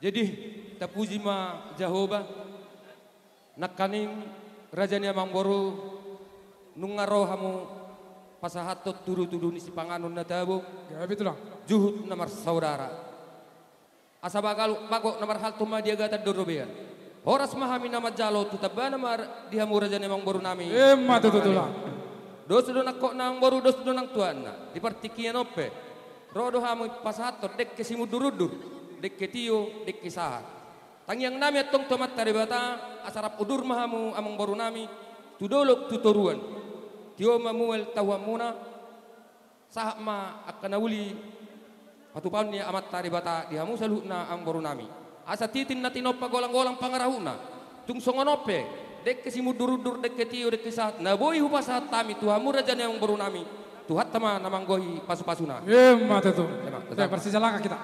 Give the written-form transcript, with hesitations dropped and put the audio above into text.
Jadi tapuji ma Jehovah nakaning rajanya mangboro nungaro hamu pasahatot turu-turu ni si panganon na tabo. Gabi itulah. Juhud namar saudara. Asa bagok namar hal tuma dia gata dorobean. Horas mahami nama jalo tutaba namar dihamu rajanya mangboro nami. Mata tutulah. Dos do nakok nang boru dos do nang tuanna. Di partikian ope. Rodo hamu pasahatot dek ke simudurudur. Dek ke tio dek ke sahat. Tangyang nami atong tomat taribata asarap udur mahamu amang boru nami. Tudolok tutoruan. Tio mamuel tawamuna. Sahak ma akan uli patupaun niya amat taribata dihamu saluh na ang boru nami. Asa titin na tinopa golang-golang pangarahuna. Tung songonope. Dek ke simudurudur dek ke tio dek ke sahat. Naboy hupa sahat tami tuhamu raja yang boru nami. Tuhat tama namanggohi pasu-pasuna. Mata tu. Persija laka kita.